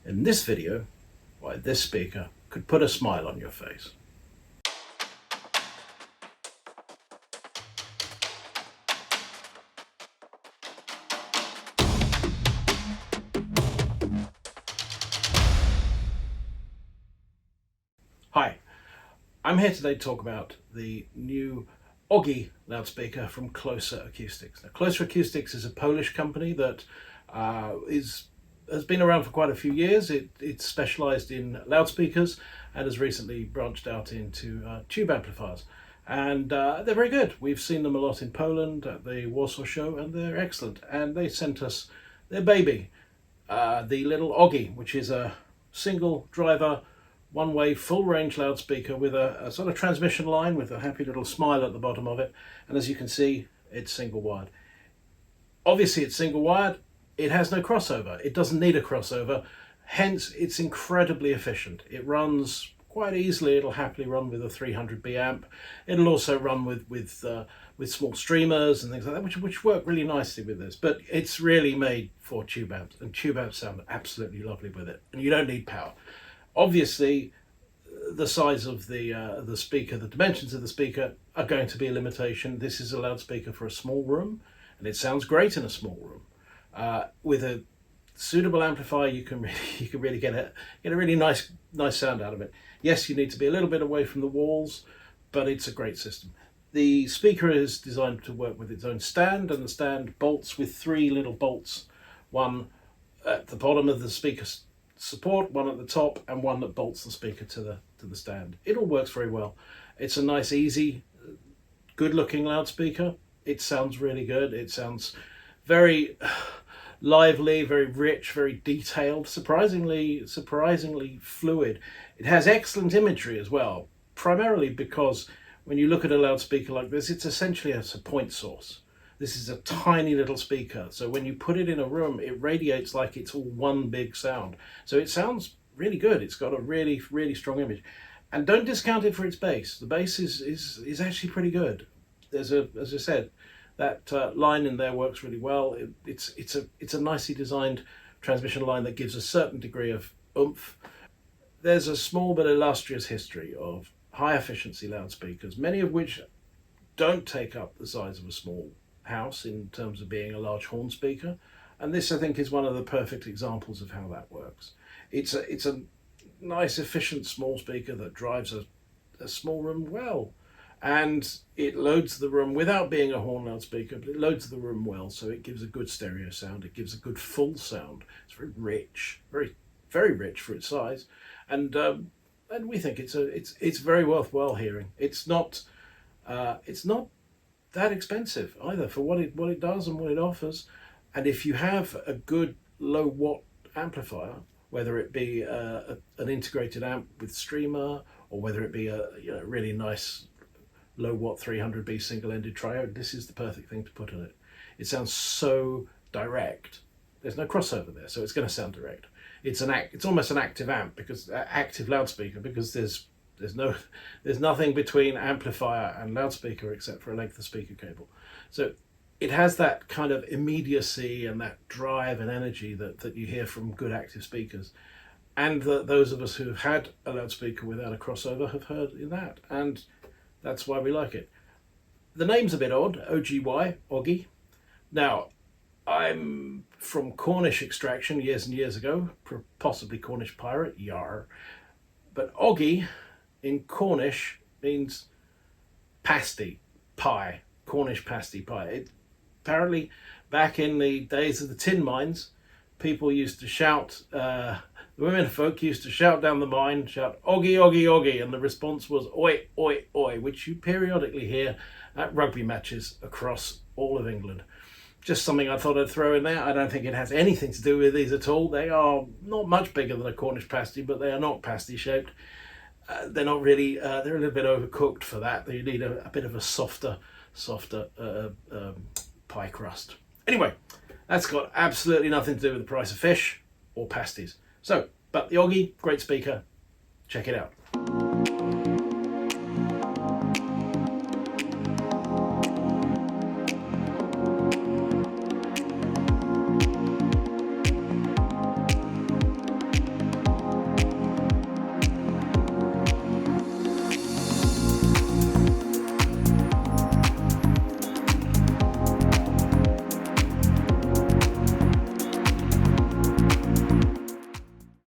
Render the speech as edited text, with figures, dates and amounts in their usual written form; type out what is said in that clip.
In this video, why this speaker could put a smile on your face. Hi, I'm here today to talk about the new Ogy loudspeaker from Closer Acoustics. Now, Closer Acoustics is a Polish company that has been around for quite a few years. It's specialized in loudspeakers and has recently branched out into tube amplifiers. And they're very good. We've seen them a lot in Poland at the Warsaw show, and they're excellent. And they sent us their baby, the little Ogy, which is a single driver, one-way full range loudspeaker with a sort of transmission line with a happy little smile at the bottom of it. And as you can see, it's single wired. Obviously it's single wired. It has no crossover. It doesn't need a crossover. Hence, it's incredibly efficient. It runs quite easily. It'll happily run with a 300B amp. It'll also run with small streamers and things like that, which work really nicely with this. But it's really made for tube amps, and tube amps sound absolutely lovely with it. And you don't need power. Obviously, the size of the speaker, the dimensions of the speaker are going to be a limitation. This is a loudspeaker for a small room, and it sounds great in a small room. With a suitable amplifier, you can really get a really nice sound out of it. Yes, you need to be a little bit away from the walls, but it's a great system. The speaker is designed to work with its own stand, and the stand bolts with three little bolts, one at the bottom of the speaker support, one at the top, and one that bolts the speaker to the stand. It all works very well. It's a nice, easy, good-looking loudspeaker. It sounds really good. It sounds very lively, very rich, very detailed, surprisingly fluid. It has excellent imagery as well, primarily because when you look at a loudspeaker like this, it's essentially a point source. This is a tiny little speaker, so when you put it in a room, it radiates like it's all one big sound. So it sounds really good. It's got a really strong image. And don't discount it for its bass. The bass is actually pretty good. There's as I said, that line in there works really well. It's a nicely designed transmission line that gives a certain degree of oomph. There's a small but illustrious history of high efficiency loudspeakers, many of which don't take up the size of a small house in terms of being a large horn speaker, and this I think is one of the perfect examples of how that works. It's a nice efficient small speaker that drives a small room well, and it loads the room without being a horn loudspeaker, but it loads the room well, so it gives a good stereo sound. It gives a good full sound. It's very rich, very rich for its size, and we think it's very worthwhile hearing. It's not that expensive either for what it does and what it offers. And if you have a good low watt amplifier, whether it be an integrated amp with streamer, or whether it be a really nice low watt 300B single-ended triode, this is the perfect thing to put in it. It sounds so direct. There's no crossover there, so it's going to sound direct. It's almost an active amp, because active loudspeaker, because there's nothing between amplifier and loudspeaker except for a length of speaker cable. So it has that kind of immediacy and that drive and energy that you hear from good active speakers, and that those of us who have had a loudspeaker without a crossover have heard in that, and that's why we like it. The name's a bit odd, OGY, Ogy. Now, I'm from Cornish extraction years and years ago, possibly Cornish pirate, yar. But Ogy in Cornish means pasty, pie, Cornish pasty pie. Apparently, back in the days of the tin mines, people used to shout, the women folk used to shout down the mine, shout, Ogy, Ogy, Ogy, and the response was, oi, oi, oi, which you periodically hear at rugby matches across all of England. Just something I thought I'd throw in there. I don't think it has anything to do with these at all. They are not much bigger than a Cornish pasty, but they are not pasty shaped. They're not really, they're a little bit overcooked for that. You need a bit of a softer pie crust. Anyway, that's got absolutely nothing to do with the price of fish or pasties. So, but the Ogy, great speaker. Check it out.